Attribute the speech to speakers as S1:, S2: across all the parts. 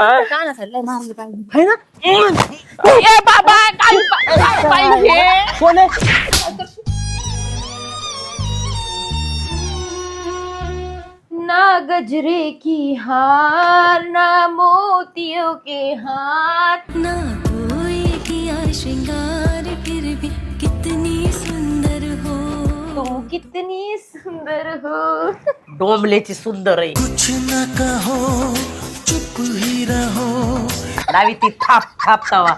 S1: कानाखाली मारली पाहिजे
S2: है ना?
S1: ए बाबा काय पाहिजे
S2: कोण आहे?
S1: ना गजरे की हार ना मोतियों के हार
S3: ना कोई किया श्रृंगार फिर भी कितनी सुंदर हो
S1: तुम कितनी सुंदर हो
S2: डोंबल्याची सुंदर आहे.
S4: कुछ न कहो चुप ही रहो.
S2: डावी ती थाप थाप तवा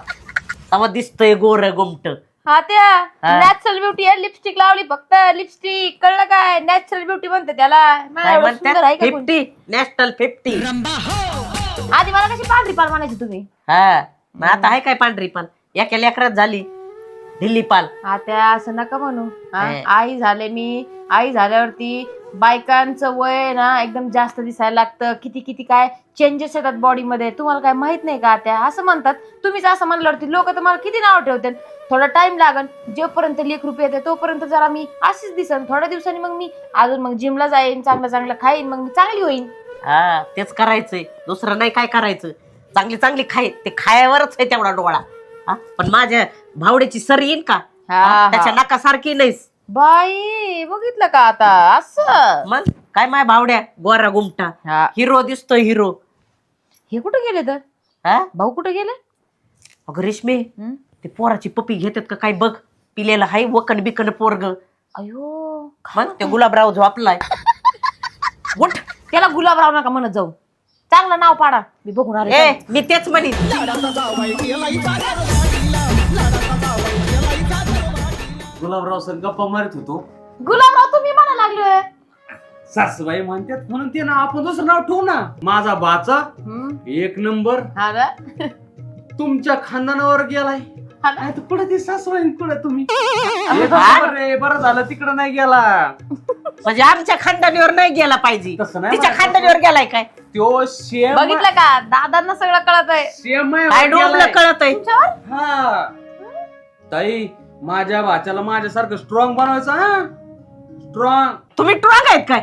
S2: तवा दिसतोय गोर गुमट.
S1: हा त्या
S2: हा.
S1: नॅचरल ब्युटी आहे लिपस्टिक लावली फक्त लिपस्टिक कळलं काय नॅचरल ब्युटी म्हणते त्याला मला
S2: काय
S1: एवढं सुंदर आहे
S2: म्हणतात
S1: का कोणी?
S2: 50 नॅशनल 50.
S1: आधी मला कशी पांढरी पाल म्हणायची तुम्ही
S2: हा मग आता आहे काय पांढरी पाल एका लेकरात झाली ढिल्ली पाल.
S1: आता असं नका म्हणू हा?
S2: हे.
S1: आई झाले मी आई झाल्यावरती बायकांचं वय ना एकदम जास्त दिसायला लागतं किती किती काय चेंजेस येतात बॉडीमध्ये तुम्हाला काय माहित नाही का त्या असं म्हणतात तुम्हीच असं म्हणल्यावरती लोक तर मला किती नाव ठेवतात थोडा टाइम लागन जोपर्यंत लेख रुपये येते तोपर्यंत जरा मी अशीच दिसन थोड्या दिवसांनी मग मी अजून मग जिमला जाईन चांगलं चांगलं खाईन मग मी चांगली होईन.
S2: हा तेच करायचंय दुसरं नाही काय करायचं. चांगली चांगली खाय ते खायावरच आहे तेवढा डोळा. हा पण माझ्या भावड्याची सर येईन का
S1: हा.
S2: त्याच्या नाकासारखी नाहीस.
S1: बाई बघितलं का आता असं
S2: मग काय माय भावड्या गोरा गुमटा
S1: हा.
S2: हिरो दिसतोय हिरो.
S1: हे कुठे गेले तर
S2: हा
S1: भाऊ कुठे गेले
S2: अगं रेशमे
S1: हं?
S2: ते पोराची पपी घेतात का काय बघ पिलेला हाय वकन बिकन पोरग.
S1: अयो
S2: मग ते गुलाबराव झोपलाय. उठ
S1: त्याला गुलाबराव नका म्हणत जाऊ चांगलं नाव पाडा मी बघून आले
S2: ए मी तेच म्हणीन.
S5: गुलाबराव सर गप्पा मारित होतो.
S1: गुलाबराव तुम्ही म्हणा लागलोय
S5: सासूबाई म्हणतात म्हणून ते ना आपण दुसरं नाव ठेवू ना. माझा भाचा एक नंबर
S1: हा ना
S5: तुमच्या खानदानावर गेलाय.
S1: हा ना.
S5: नाही तर पुढे ती सासूबाई पुढे तुम्ही एक नंबर रे, बरं झालं तिकडं नाही गेला.
S2: म्हणजे आमच्या खानदानीवर नाही गेला पाहिजे
S5: तसं नाही
S2: तिच्या
S5: म्हणायचं.
S2: खानदानीवर गेलाय काय
S5: त्यो सेम
S1: बघितलं का दादांना सगळं कळत आहे
S5: सेम
S2: काय डोंबलं कळत आहे.
S1: तुमच्यावर
S5: हा ताई माझ्या भाच्याला माझ्यासारखं स्ट्रॉंग बनवायचं हा स्ट्रॉंग.
S2: तुम्ही ट्रॉंग आहेत काय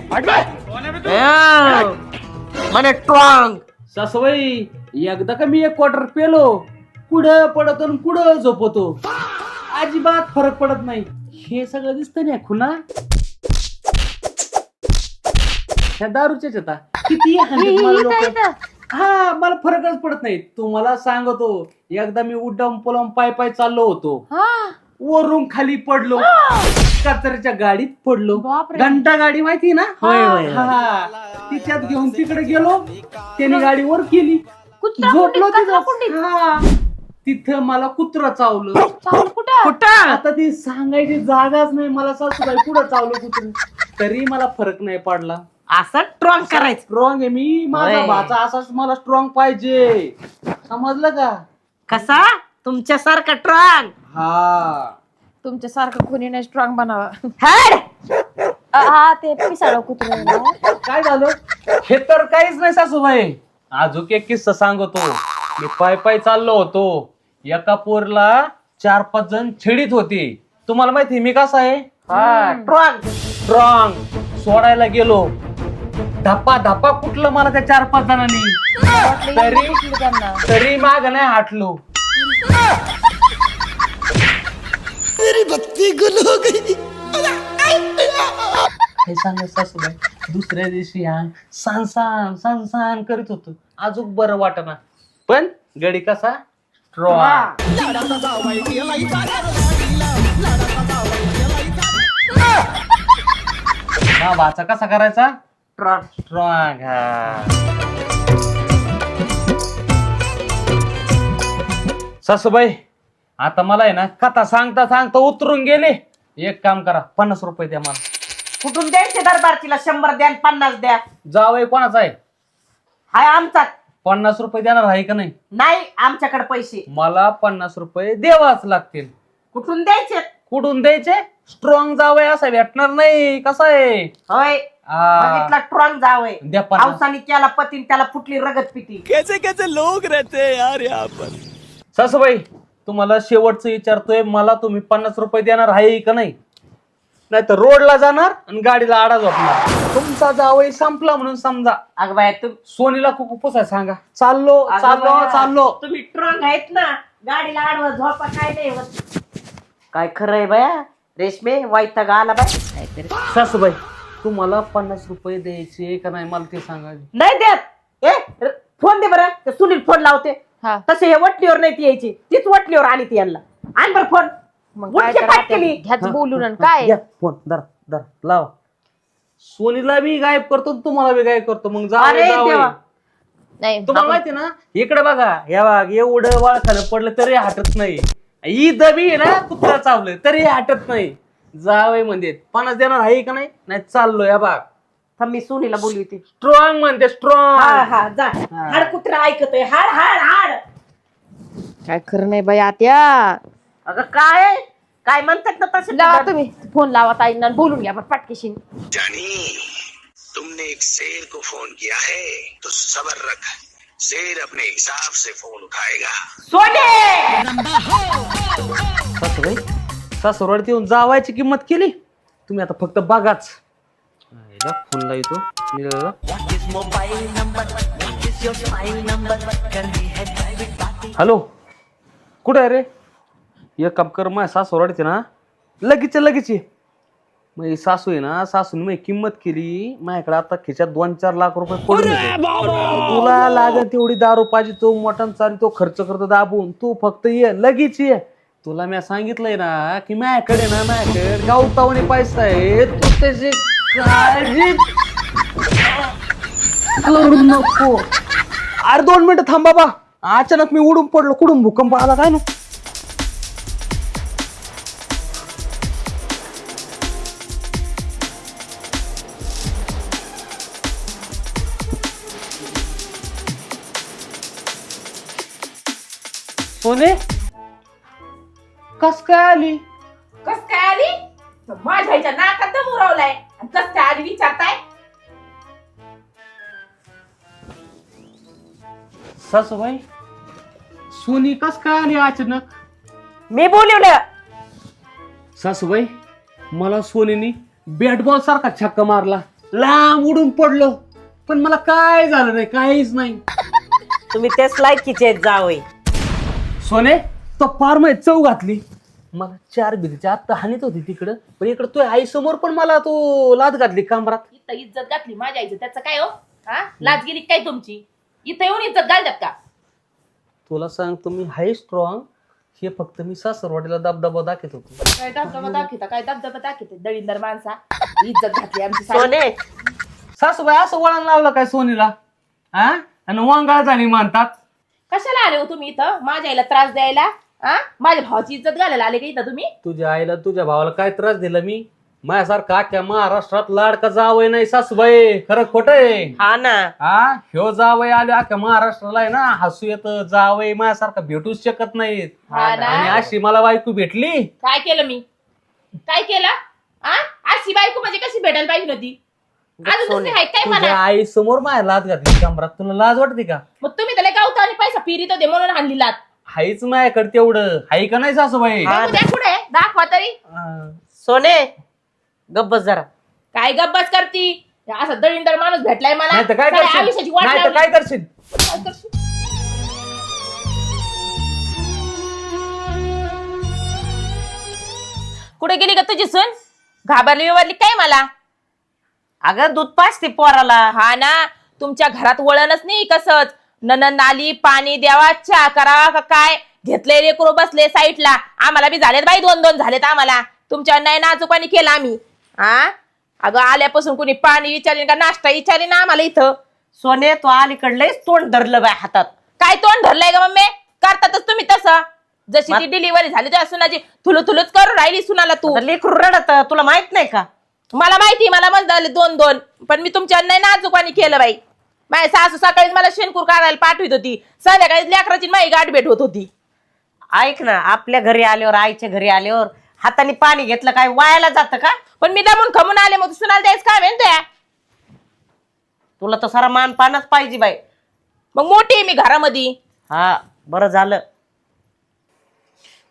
S2: म्हणे ट्रॉंग.
S5: सासूबाई एकदा का मी एक क्वार्टर पेलो कुठं पडतो आणि कुठं झोपतो अजिबात फरक पडत नाही. हे सगळं दिसतं ना खुना ह्या दारूच्याच आता किती हाणतात मला लोकं. हा मला फरकच पडत नाही. तुम्हाला सांगतो एकदा मी उड्डाम पुलाम पाय पाय चाललो होतो वरून खाली पडलो कचऱ्याच्या गाडीत पडलो.
S1: बापरे.
S5: घंटा गाडी माहिती ना
S2: होय, होय, होय.
S5: हा तिच्यात घेऊन तिकडे गेलो त्याने गाडी वर केली
S1: कुत्रा
S5: झोपलो
S1: कुंडीत, कचरा
S5: तिथं.
S1: कुंडीत.
S5: हा. तिथं मला कुत्रा चावलं.
S1: चावलं कुठं
S2: कुठं
S5: आता ती सांगायची जागाच नाही मला सासूबाई कुठं चावलं कुत्र तरी मला फरक नाही पडला.
S2: असं ट्रॉंग करायचं.
S5: स्ट्रॉंग आहे मी माझा
S2: होय.
S5: भाचा असाच मला स्ट्रॉंग पाहिजे समजलं का.
S2: कसा तुमच्यासारखा ट्रॉंग.
S5: हा
S1: तुमच्या सारखं कोणी नाही स्ट्रॉंग बनावा
S2: हड
S1: हा ते पिसाळ कुत्र
S5: काय झालं हे तर काहीच नाही सासूबाई. अजून एक किस्सा सांगतो. मी पाय पाय चाललो होतो एका पोरला 4-5 जण छेडीत होते. तुम्हाला माहिती मी कसा आहे
S2: ट्रॉंग.
S5: स्ट्रॉंग. सोडायला गेलो धप्पा धप्पा कुठलं मला त्या 4-5 जणांनी तरी माग नाही हटलो.
S4: मेरी बत्ती गुल हो गई.
S5: हे सांगा सासूबाई दुसऱ्या दिवशी हा सान करीत होतो अजून बरं वाटना पण गडी कसा स्ट्रॉंग. हा भाचा कसा करायचा
S2: ट्रॉंग.
S5: स्ट्रॉंग. हा सासूबाई आता मला आहे ना कथा सांगता सांगता उतरून गेले. एक काम करा 50 रुपये द्या मला.
S2: कुठून द्यायचे दरबारचीला 100 द्या आणि 50 द्या.
S5: जावई कोणाचा आहे
S2: हाय आमचा.
S5: 50 रुपये देणार आहे का नाही.
S2: नाही आमच्याकडे पैसे.
S5: मला 50 रुपये द्यावाच लागतील.
S2: कुठून द्यायचे.
S5: कुठून द्यायचे स्ट्रॉंग जावय असं भेटणार नाही. कसं आहे
S2: होय बघितला ट्रॉंग जावय
S5: द्या 50.
S2: पावसाने केला पतीन त्याला फुटली रगत पिती.
S4: कैसे कैसे लोग रहते हैं यार यहाँ पर.
S5: सासूबाई तुम्हाला शेवटचं विचारतोय मला तुम्ही 50 रुपये देणार आहे का नाही. नाही तर रोडला जाणार आणि गाडीला आडा झोपणार. तुमच्या तुमचा जावई संपला म्हणून समजा.
S2: अगं बाय तू
S5: सोनीला खूप पुसाय सांगा. चाललो
S2: अगं
S5: चाललो
S2: बाया,
S5: चाललो.
S2: तुम्ही ट्रंक आहेत ना, गाडीला आडवं झोपा काय नाही होत. काय खरंय बाया, रेशमे वाईटग आला बाय. काहीतरी
S5: सासूबाई तुम्हाला 50 रुपये द्यायचे का नाही मला ते सांगा.
S2: नाही देत. फोन दे बरं, ते सुनील फोन लावते.
S1: हा
S2: तसे हे वटलीवर नाही ती यायची, तीच वटलीवर आली ती यांना. आण बरं फोन.
S1: मग काय
S2: उठके
S1: तर
S2: पाठ
S1: आता
S2: केली.
S1: घ्याच बोलून आणि काय
S5: घ्या फोन धर धर लावा. सोनीला बी गायब करतो तुम्हाला बी गायब करतो. मग
S2: अरे
S5: जावई
S2: देवा.
S1: नाही
S5: तुम्हाला माहिती ना इकडे बघा या बाग एवढं वाळखालं पडलं तरी हटत नाही. ही दबी आहे ना कुत्रा चावलं तरी हटत नाही. जावई म्हणते 50 देणार आहे का नाही. नाही चाललो या बाग.
S2: थांब मी सुनीला बोलवी.
S5: स्ट्रॉंग म्हणते
S2: हा
S5: स्ट्रॉंग.
S2: हा जा. हाड कुत्रा ऐकतोय. हाड हाड हाड.
S1: काय खरं नाही बाई आत्या.
S2: अगं काय काय म्हणतात ना तसे.
S1: लावा तुम्ही फोन लावा ताईंना आणि बोलून घ्या पटकेशी.
S6: जानी तुमने एक शेर को फोन किया है तो सब्र रख. शेर अपने हिसाब से फोन उठाएगा.
S2: सोने
S5: सासूबाई सासूरवाडीत येऊन जावायची किंमत केली तुम्ही. आता फक्त बघाच. फोनला येतो निळाला. हॅलो कुठे आहे रे. एक काम कर माझ्या सासूरवाडीत ना लगेच लगेच ये. मग ही सासू आहे ना सासूने मग किंमत केली. माझ्याकडे आता खिच्यात 2-4 लाख रुपये पडून येते. तुला लागेल तेवढी दारू पाहिजे तो मटण चाली तो खर्च करतो दाबून. तू फक्त ये लगेच ये. तुला मी सांगितलंय ना की माझ्याकडे गावतावणी पैसा आहे. तू त्याची काळजी करू नको. अरे 2 मिनिटं थांब बाबा. अचानक मी उडून पडलो. कुठून भूकंप आला काय ना. सोने कस काय आली.
S7: कस काय आली माझ्या आईच्या नाकात मुरवलाय आणि कस काय आली विचारताय.
S5: सासूबाई सोनी कस काय आली अचानक.
S2: मी बोलवलं.
S5: सासूबाई मला सोनीने बॅट बॉल सारखा छक्का मारला. लांब उडून पडलो पण मला काय झालं नाही काहीच नाही.
S2: तुम्ही तेच लायकीचे आहेत जावई.
S5: सोने तो फार माहित चव घातली. मला 4 भिंतीच्या आत हानीत होती तिकडं. पण इकडं तुझ्या आई समोर पण मला तू लाद घातली कांबरात.
S7: इथं इज्जत घातली माझ्या आईचं त्याचं काय हो. हा लाजगिरी काय तुमची. इथं येऊन इज्जत घालतात का.
S5: तुला सांगतो मी हाय स्ट्रॉंग. हे फक्त मी सासरवाडीला दबदबा दाखवत होतो.
S7: काय दबदबा दाखवता काय दबदबा दाखवते दळींदर माणसा. इज्जत घातली आमची सारी.
S2: सोने
S5: सासूबाई असं वळण लावलं काय सोनीला. हा आणि वांगाळ झाली मानतात.
S7: कशाला आले हो तुम्ही इथं माझ्या आईला त्रास द्यायला. हा माझ्या भावाची इज्जत घालायला आले का इथं तुम्ही.
S5: तुझ्या आईला तुझ्या भावाला काय त्रास दिला मी. माझ्यासारखा अख्ख्या महाराष्ट्रात लाडका जावय नाही सासूबाई. खरं खोटं आहे.
S2: हा ना.
S5: हा ह्यो जावय आले अख्ख्या महाराष्ट्राला आहे ना हसू येत. जावय माझ्यासारखा भेटूच शकत नाहीत.
S7: हा ना.
S5: आणि अशी मला बायको भेटली.
S7: काय केलं मी काय केलं. आ अशी बायको म्हणजे कशी भेटायला पाहिजे होती. अजून दुसरी आहे काय
S5: तुझ्या
S7: मला.
S5: आई समोर माझ्या लाद घातली कमरात. तुला लाज वाटते का.
S7: मग तुम्ही त्याला गावता आणि पैसा फिरीत होते म्हणून हाणली लात.
S5: हाईच माझ्याकडे तेवढं हाय का नाही सासूबाई.
S2: हा.
S7: बघू द्या पुढे दाखवा तरी.
S2: सोने गब्बस जरा.
S7: काय गप्पाच करती. असा दळींदर माणूस भेटलाय मला.
S5: नाही तर काय
S7: साऱ्या
S5: करशील.
S7: आयुष्याची वाट
S5: नाही तर
S7: लावली.
S5: काय करशील.
S7: काय करशील? कुठे गेली का तुझी सून. घाबरली विवरली काय मला.
S2: अगं दूध पाजते पोराला.
S7: हा ना तुमच्या घरात वळणच नाही कसच. ननंद आली पाणी द्यावा चहा करावा का काय. घेतले लेकरू बसले साईडला. आम्हाला बी झालेत बाई 2-2 झालेत आम्हाला. तुमच्या नाही नाजुकानी केलं आम्ही. हा अगं आल्यापासून कुणी पाणी विचारले का नाश्ता विचारले ना आम्हाला इथं.
S2: सोने तू अलीकडलंच तोंड धरलं बाय हातात.
S7: काय तोंड धरलंय का मम्मी. करतातच तुम्ही तसं. जशी ती डिलिव्हरी झाली त्या सुनाची थुलूच करून राहिली सुनाला तू.
S2: आता लेकरू रडत तुला माहित नाही का.
S7: मला माहिती मला मग झाले 2-2 पण मी तुमच्या नाही नाजुकानी केलं बाई. माझ्या सासू सकाळी मला शेणकूर काढायला पाठवत होती. संध्याकाळी लेकराची माझी गाठ भेट होत होती.
S2: ऐक ना आपल्या घरी आल्यावर आईच्या घरी आल्यावर हाताने पाणी घेतलं काय वायाला जातं का.
S7: पण मी दमून खमून आले मग सुनाला द्यायचं काय म्हणतोय.
S2: तुला तर सारा मान पानच पाहिजे बाई.
S7: मग मोठी आहे मी घरामध्ये.
S2: हा बरं झालं.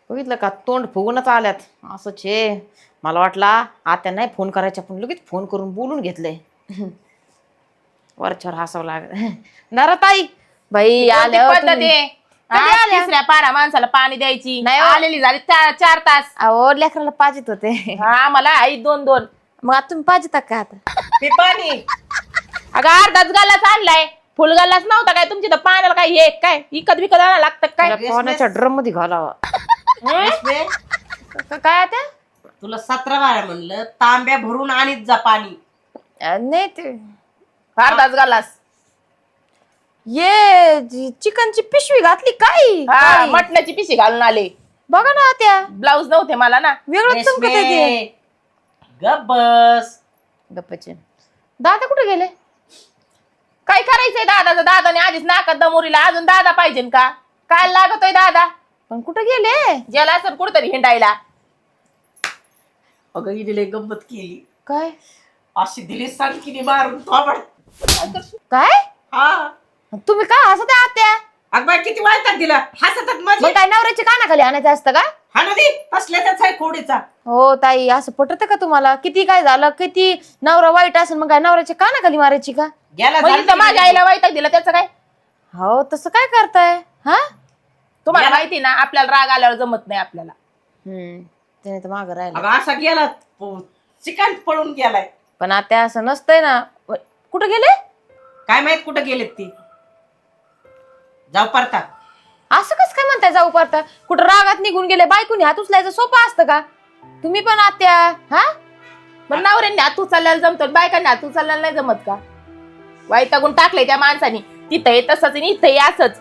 S1: बघितलं का तोंड फुगूनच आल्यात. असंच आहे. मला वाटला आता नाही फोन करायच्या पण लगेच फोन करून बोलून घेतलंय. वरच्यावर हसावं लागत नरा ताई बाई
S7: कोणती
S1: आल्या
S7: पद्धत आहे?
S1: कधी
S7: हा,
S1: आल्या?
S7: तिसऱ्या पारा माणसाला पाणी द्यायची
S1: नाही हो.
S7: आलेली झाली 4 तास
S1: अहो लेकराला पाजित होते
S7: आम्हाला आई 2-2.
S1: मग आता तुम्ही पाजिता का आता
S2: ते पाणी
S7: अगं अर्धाच गालाच आणलाय फुल गालाच नव्हता काय तुमची तर पाण्याला काय हे काय विकत आणायला लागतं काय
S1: तिला कोणाच्या ड्रम मध्ये घालावा
S2: रेशमे,
S1: काय आता
S2: तुला 17 बारा म्हणलं तांब्या भरून आणीत जा पाणी.
S1: नाही ते
S7: अर्धाच गालास
S1: ये चिकनची पिशवी घातली काय काय?
S7: मटणाची पिशी घालून आले
S1: बघा ना त्या
S7: ब्लाऊज नव्हते मला ना
S1: वेगळं चमकत आहे ते.
S2: रेशमे, गप बस.
S1: गप्पाचे दादा कुठे गेले
S7: काय करायचंय दादाचं दादाने आधीच नाकात दमोरीला अजून दादा पाहिजे का काय लागतोय दादा
S1: पण कुठे गेले
S7: ज्याला असं कुठतरी हिंडायला
S2: अगं हिने गंमत केली
S1: काय
S2: अशी दिली सांगकीने मारून थोबड.
S1: काय
S2: हा
S1: तुम्ही काय हसत आहे आत्या
S2: अग बाई किती वाईटात दिला हसतात
S1: मग
S2: माझी.
S1: काय नवऱ्याच्या कानाखाली आणायचं असतं का
S2: हा नदी असल्याचाच आहे खोडीचा.
S1: हो ताई असं पटत का तुम्हाला किती काय झालं किती नवरा वाईट असेल मग काय नवऱ्याच्या कानाखाली मारायची का
S2: गेला
S7: म्हणजे तर माझ्या आईला वैताग दिला त्याचं काय
S1: हो तसं काय करताय हा
S7: तुम्हाला माहिती ना आपल्याला राग आल्यावर जमत नाही आपल्याला
S1: त्याने तर मागं राहिलं
S2: अगं असा गेला चिकन पळून गेलाय.
S1: पण आता असं नसतंय ना कुठे गेले
S2: काय माहित कुठं गेलेत ती. जाऊ परता
S1: असं कसं काय म्हणताय जाऊ पारता कुठं रागात निघून गेले बायकोनी हात उचलायचं सोपं असतं का तुम्ही पण आत्या हा
S7: पण नवऱ्यांनी हात उचलल्याला जमतो बायकांनी हात उचलल्याला नाही जमत का वैतागून टाकलंय त्या माणसानी तिथं ये तसंच आणि इथं ये असंच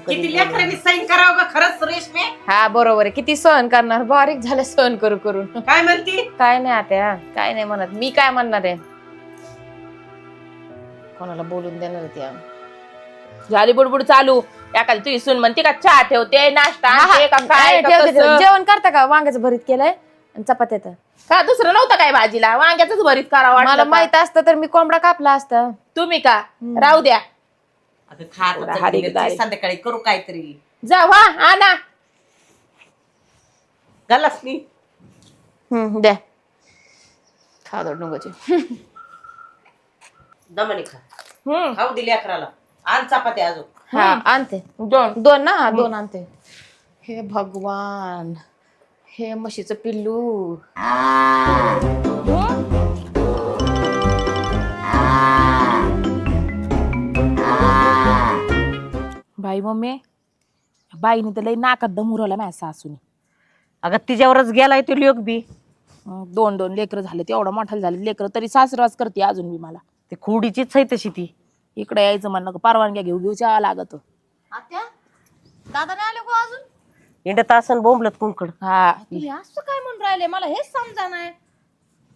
S2: किती लेकरांनी सैन करावं का खरंच रेशमे.
S1: हा बरोबर आहे किती सहन करणार बारीक झालं सहन करू करून
S2: काय म्हणती
S1: काय नाही आत्या काय नाही म्हणत मी काय म्हणणार आहे कोणाला बोलून देणार आहे त्या
S7: झाली बुडबुड चालू एखादी तुझी सून म्हणते का चहा ठेवते नाश्ता आणते का काय का
S1: ठेवते, ठेवते.
S7: कसं?
S1: जेवण करता का वांग्याचं भरीत केलंय आणि चपात्या तर
S7: का दुसरं नव्हतं काय भाजीला वांग्याच भरीत करावं
S1: मला
S7: वाटलं का?
S1: माहित असतं तर मी कोंबडा कापला असता
S7: तुम्ही का राहू द्या
S2: अगं खा आता
S7: एवढा
S2: चटणी
S7: हारीक
S2: मिरची,
S7: दारी.
S2: संध्याकाळी करू काहीतरी.
S7: जा वा आणा
S2: गलास मी
S1: द्या खा दो डोंगरचे
S2: दमनी खा
S7: हम्म
S2: खाऊ दिली अकराला आण चपात्या अजून.
S1: हा आणते
S7: दोन
S1: दोन ना हा, दोन आणते हे भगवान हे म्हशीचं पिल्लू
S7: बाई मम्मी बाईने तर लई नाकात दमुरवला माझ्या सासूने
S2: अगं तिच्यावरच गेलाय तो लोक बी.
S7: 2 लेकरं झाले तेवढा मोठा झाले लेकरं तरी सासराच करते अजून मी मला
S2: ती खोडीचीच आहे तशी ती.
S7: इकडे यायचं म्हणलं का परवानग्या घेऊ चहा लागत
S1: आत्या दादा नाही आले का अजून
S2: इंडत आसन बोंबलत कुंकड.
S7: हा
S1: तुम्ही असं काय म्हणून राहिले मला हेच समजा नाही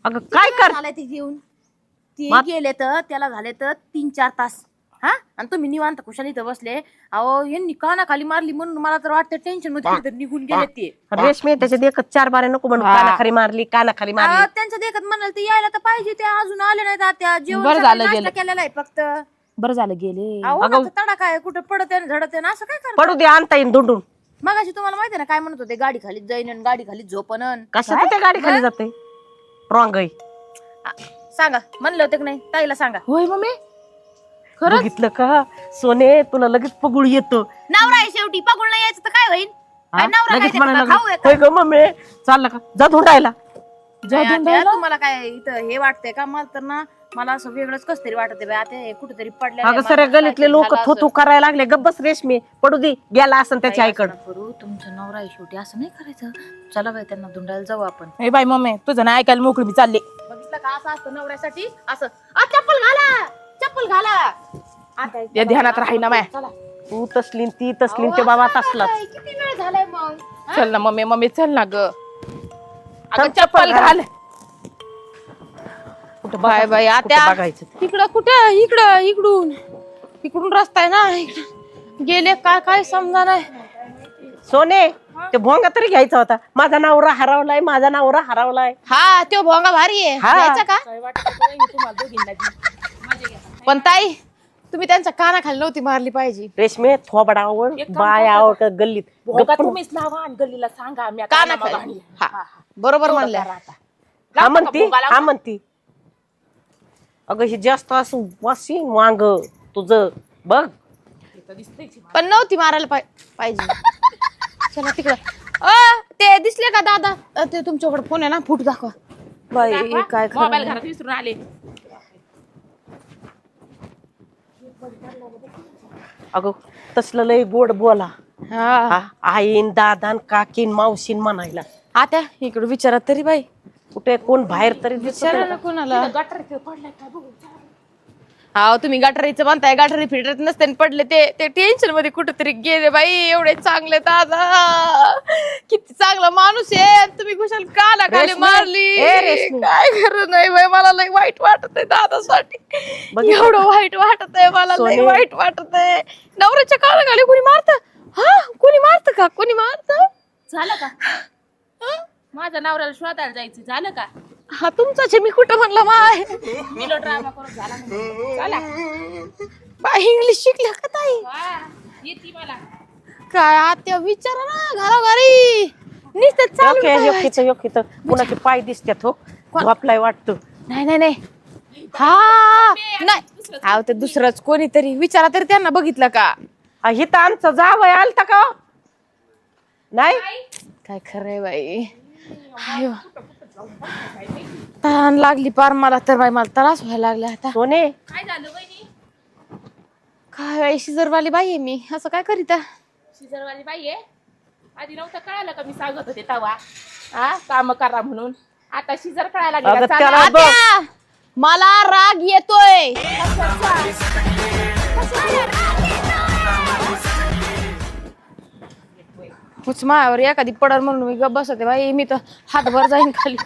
S2: अगं काय कर
S1: झालंय ते घेऊन ते
S2: मग?
S1: गेले तर त्याला झाले तर 3-4 तास हा आणि तुम्ही निवांत कुशाली इथं बसले अहो यांनी कानाखाली मारली म्हणून मला तर वाटतं टेन्शन मध्ये कुठेतरी निघून गेले ते
S2: रेशमी त्याच्यात एकच 4 बारे नको म्हणून
S7: हा.
S2: कानाखाली मारली कानाखाली
S1: अहो,
S2: मारली.
S1: त्यांचं देखत म्हणाल ते यायला तर पाहिजे ते अजून आले नाही तात्या जेवण
S7: बरं
S1: सकाळी
S7: झालं
S1: नाश्ता
S7: गेलं.
S1: केलेला आहे फक्त
S7: बरं झालं गेले
S1: अहो
S2: अगं.
S1: माझा तडा काय कुठं पडत आहे झडत आहे असं काय करत
S2: पडू दे आणता येईन धुंडून.
S1: मगाशी तुम्हाला माहिती आहे ना काय म्हणत होते गाडी खाली जाईन आणि गाडी खाली झोपन
S2: कशात त्या गाडी खाली जाते रॉंग आहे.
S1: सांगा म्हणलं होतं की नाही ताईला सांगा
S7: होय मम्मी
S2: बघितलं का सोने तुला लगेच पगुळ येतो.
S1: नवरा आहे शेवटी पगुळ नाही यायचं तर काय होईल
S2: हा?
S1: काय नवरा
S2: लगेच
S1: काय
S2: म्हणायला
S1: त्याचा खाऊ आहे
S2: लागला, होय ग मम्मी चाललं का जा धुंडायला.
S1: नाही, आत्या, तुम्हाला काय इथं हे वाटतंय का मला तर ना मला असं वेगळंच कस तरी वाटत आहे आता हे कुठेतरी
S2: अगं सगळ्या गलीतले लोक थोतू करायला लागले गब्बस रेशमी पडू दे गेला असं त्याच्या आईकडं.
S1: करू तुमचं नवरा आहे शेवटी असं नाही करायचं चला बाई त्यांना धुंडायला जाऊ आपण
S7: ए बाई मम्मी तुझं ना ऐकायला मोकळी मी चालले
S1: बघितलं का असं असतं नवऱ्यासाठी असं चप्पल घाला आता
S7: या ध्यानात राही ना माय
S1: चला
S2: तू तसली न ती तसली न ते बाबा तसलाच.
S1: काय, किती वेळ झालाय मग
S7: चल ना मम्मी चल ना ग अगं चप्पल घाल
S2: कुठं
S1: बाय बाय
S2: कुठं
S1: आत्या
S2: बघायचं.
S1: इकडं कुठं इकडून रस्ता आहे ना इकडं. गेले काय काय समजा नाही
S2: सोने ते भोंगा तरी घ्यायचा होता. माझा नवरा हरवलाय.
S1: हा तो भोंगा भारी आहे
S2: हा.
S1: जायचा का पण ताई तुम्ही त्यांच्या कानाखाली नव्हती मारली पाहिजे
S2: रेशमे थोबडावर बाय आवट गल्लीत
S7: भोगा तुम्हीच लावा आणि गल्लीला सांगा आम्ही आता
S1: कानाखाली
S7: कानामागं
S1: हा बरोबर म्हणल्या
S2: हा म्हणती. अगं हे जास्त असं वासी वांग तुझं बघ.
S1: पण नव्हती मारायला पाहिजे. चला तिकडं. ते दिसले का दादा? ते तुमच्याकडे फोन आहे ना, फोटो दाखवा. बाई काय खरं
S7: मोबाईल
S1: नाही.
S7: घरात विसरून आले.
S2: अगं तसलं लय गोड बोला.
S1: हा
S2: आईन दादान काकीन मावशीन म्हणायला.
S1: आता इकडे विचारा तरी बाई.
S2: कुठे कोण बाहेर तरी दिसत
S1: विचारा
S2: नाही
S1: ना
S2: का?
S1: कोणाला.
S7: गटर पडलाय काय बघू.
S1: हा तुम्ही गटारीचं म्हणताय, गटारी फिटत नसते आणि पडले ते टेन्शन मध्ये कुठेतरी गेले बाई. एवढे चांगले दादा, किती चांगला माणूस आहे. तुम्ही कुशाल काला खाली
S2: रेशमी,
S1: मारली.
S2: ए रेशमी.
S1: काय खरं नाही बाई, मला लय वाईट वाटत आहे दादासाठी.
S2: बघितलं?
S1: एवढं वाईट वाटत आहे मला, लय
S2: सोने.
S1: वाईट वाटत आहे. नवऱ्याच्या काला खाली कोणी मारत? हा कोणी मारत का? कोणी मारत?
S7: झालं का? माझ्या नवऱ्याला शोधायला जायचं झालं का?
S1: हा तुमचाच आहे, मी कुठं म्हणलं माय.
S7: मिलो ड्रामा करून झाला म्हणजे. चला.
S1: बाई इंग्लिश शिकल्या का ताई?
S7: वा, येते मला.
S1: काय आत्या विचारा ना घरोघरी. नुसतं चालू काय व्हायचं?
S2: योग्य कुणाचे पाय दिसतात हो. आपलाय वाटतं.
S1: नाही हा नाही अहो ते दुसरंच कोणीतरी. विचारा तरी त्यांना, बघितलं का?
S2: हिथं आमचं जावय आलता का हो? नाही
S1: काय खरंय बाई. आयो. ताण लागली पार मला तर बाई, मला त्रास व्हायला लागला आता.
S2: सोने
S7: काय झालं वहिनी?
S1: काय बाई शिजरवाली बाई आहे मी, असं काय करीता?
S7: शिजरवाली बाई आहे. आधी नव्हतं कळालं का मी सांगत होते तवा काम करा म्हणून. आता शिजर कळायला
S2: अगं
S7: लागले का?
S2: त्याला
S7: चला.
S2: बघ.
S1: आत्या, मला राग येतोय. कुछ मायावर एखादी पडर म्हणून मी गप बसते बाई. मी तर हातभर जाईन खाली.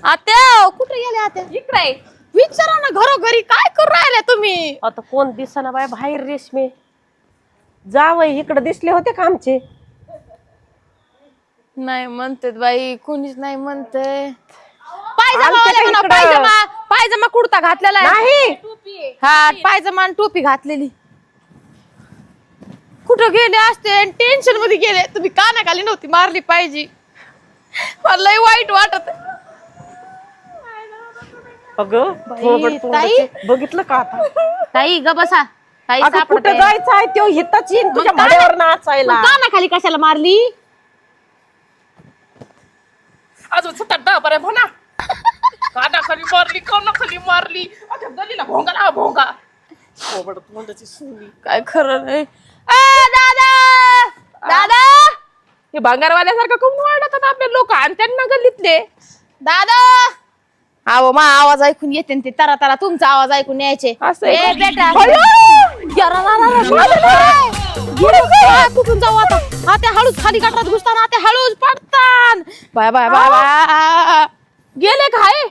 S1: आत्या कुठे गेले आत्या?
S7: इकडे आहे.
S1: विचारा ना घरोघरी, काय करू राहिले तुम्ही?
S2: आता कोण दिसना बाय बाहेर. रेशमे जावय इकडे दिसले होते का आमचे?
S1: नाही म्हणते बाई, कोणीच नाही म्हणते. पायजमा
S2: आमच्या
S1: वाले म्हणा,
S2: इकडं.
S1: पायजमा कुर्ता घातलेला आहे.
S2: नाही
S7: टोपी आहे.
S1: हा पायजमा आणि टोपी घातलेली. कुठं गेले असते? टेन्शन मध्ये गेले. तुम्ही कानाखाली नव्हती मारली पाहिजे. मला लय वाईट वाटत.
S2: अगं
S1: बाई,
S2: थोबड
S1: ताई.
S2: तोंडाचे. बघितलं का आता?
S1: ताई ग बसा. ताई
S2: अगं कुठं जायचं आहे त्यो हिताच येईन तुझ्या
S1: मग काय
S2: भाड्यावर नाचायला.
S1: कानाखाली कशाला मारली?
S7: अजून 7-10 बरे म्हणा. कानाखाली मारली, कानाखाली मारली. आता गलीला भोंगा लावा भोंगा. थोबड तोंडाची सुनी.
S1: काय खरं नाही. दादा
S7: हे भांगारवाल्यासारखं खूप वाढतात आपले लोक आणि त्यांना गल्लीतले.
S1: दादा अहो मा आवाज ऐकून येते न ते तरा तरा तुमचा आवाज ऐकून यायचे.
S7: असं आहे
S1: ए,
S7: का?
S1: बेटा
S7: अयो!
S1: कुठून जाऊ आता? आता हळूच खाली गटारात घुसताना, आता हळूच पडतान. Bye bye bye bye.
S7: गेले काय?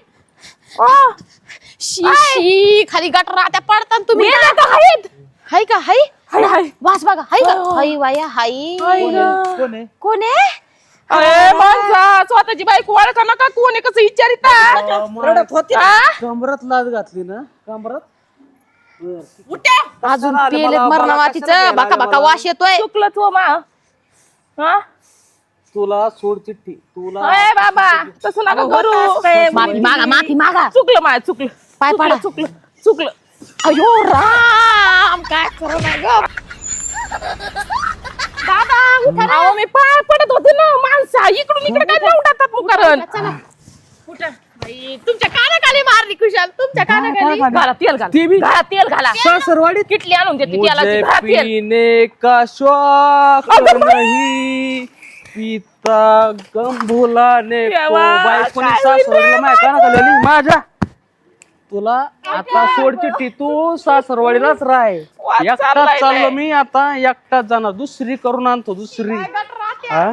S1: शी शी खाली गटार आता पडतान तुम्ही.
S7: गेले का आहेत?
S1: हाय का? हाय
S7: हाय हाय.
S1: वास बघा. हाय का? हाय वाया हाय.
S5: कोण आहे?
S1: कोण आहे?
S7: अरे माणसा, स्वतःची बायको ओळखा नका. कोण आहे कसं विचारिता?
S2: रडत होती.
S5: कमरात लाद घातली ना, कमरात.
S7: उठ्या.
S1: अजून
S5: मला-
S1: पेलेत
S5: मला-
S1: मरणा
S5: मला
S1: मातीचं.
S5: कशाला
S1: बाका
S5: प्यायला
S1: बाका
S5: मला?
S1: वास येतोय.
S7: चुकलं तू मा. हा?
S5: तुला सोड चिठ्ठी. तुला
S7: अय बाबा तसं नका करू.
S1: माफी मागा, माफी मागा.
S7: चुकलं माझ्या, चुकलं.
S1: पाय पडा.
S7: चुकलं चुकलं.
S1: अयो राम, काय करू नाही ग.
S7: दादा उठा ना. अहो, मी पाय पडत होते ना. माणसा इकडून इकडे काय लावतात मुकारण. उठा. बाई, तुमच्या कानाखाली मारली कुशाल. तुमच्या कानाखाली. घाला तेल घाला.
S5: ते बी-
S7: घाला तेल घाला.
S5: सासरवाडीत
S7: किटली आणून देते तेलाची.
S5: मुझे
S7: घाला तेल.
S5: पीने का शौक नहीं, पीता गम भुलाने को.
S7: देवा,
S5: बायकोने
S7: काय
S5: सासरवाडीला माझ्या कानाखाली आली. माझ्या तुला आता सोड चिठ्ठी. तू सासरवाडीलाच राह.
S7: वाद
S5: एकटाच
S7: चाललाय
S5: चाललो
S7: लय.
S5: मी आता. एकटाच जाणार. दुसरी करून आणतो. दुसरी हा? हा?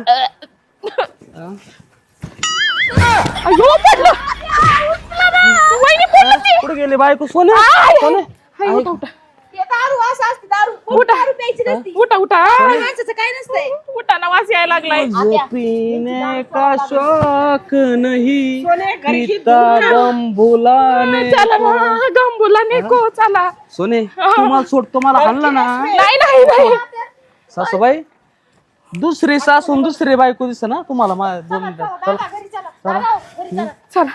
S7: अयो पडलं. वहिनी पडलं ती.
S5: कुठे गेली बायको? सोने सोने
S7: उठा उठा उठा ना. वास यायला लागलाय.
S5: जो पीने का शौक नहीं, पीता गम भुलाने
S7: चला
S5: को.
S7: ना गंबुला नेको. चला.
S5: सोने तुम्हाला सोडतो. मला हल्ला ना
S7: नाही नाही नाही.
S5: सासूबाई. दुसरी सासून दुसरी बायको दिसत ना तुम्हाला. 2 मिनिटं चला.
S7: चला.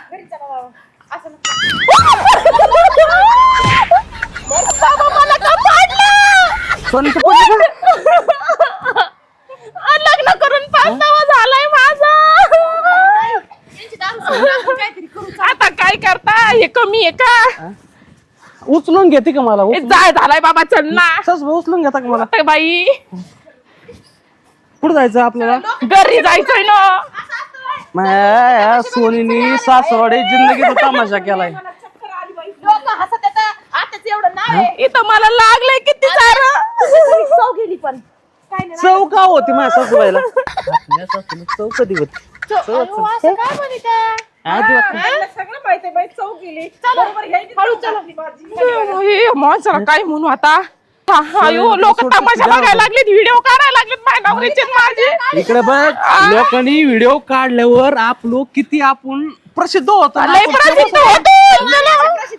S7: बाबा मला का पाडलं?
S5: सोनी तू पडली का?
S7: लग्न करून 5-6 झालाय माझा. आता काय करता? हे कमी आहे का?
S5: उचलून घेते का मला?
S7: हे जाय झालाय बाबा, चल ना.
S5: उचलून घेता का मला?
S7: ए बाई,
S5: कुठं जायचं आपल्याला?
S7: घरी जायचंय ना.
S5: माया सोनीनी सासरवाडी जिंदगीचा तमाशा केलाय.
S1: लोक हसत येतात आताच एवढं नाव आहे.
S7: इथं मला लागलंय किती सारं.
S1: चव गेली पण काय नाही.
S5: चव का होती माझ्या सासूबाईला? आपल्या सासूला चव कधी होती?
S1: अयो, असं काय म्हणता?
S7: सगळं माहिती बाई, चव गेली. माणसाला काय म्हणू आता? अयो, लोक तमाशा बघायला लागलेत, व्हिडिओ काढायला लागलेत माझ्या नवरीचे आणि माझे.
S5: इकडे बघ, लोकांनी व्हिडिओ काढल्यावर आपलो किती आपण प्रसिद्ध होतो ना.
S7: लय प्रसिद्ध होतो.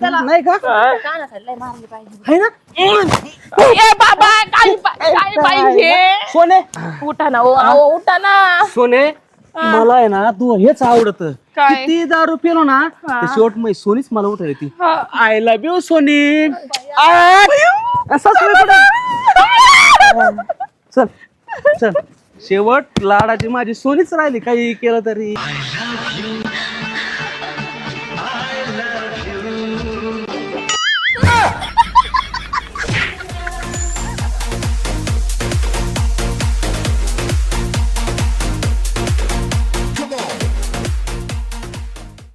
S5: नाही का?
S1: कानाखाली लय मारली पाहिजे.
S5: है ना?
S7: ए बाबा, काय पाहिजे?
S5: सोने
S7: उठा ना, ओ उठा ना.
S5: सोने मला आहे ना तू हेच आवडत.
S7: काय?
S5: किती दारू पिलो ना तर शेवट मग सोनीच मला उठायला ती.
S7: हा.
S5: I love you Soni. चल चल, शेवट लाडाची माझी सोनीच राहिली काही केलं तरी.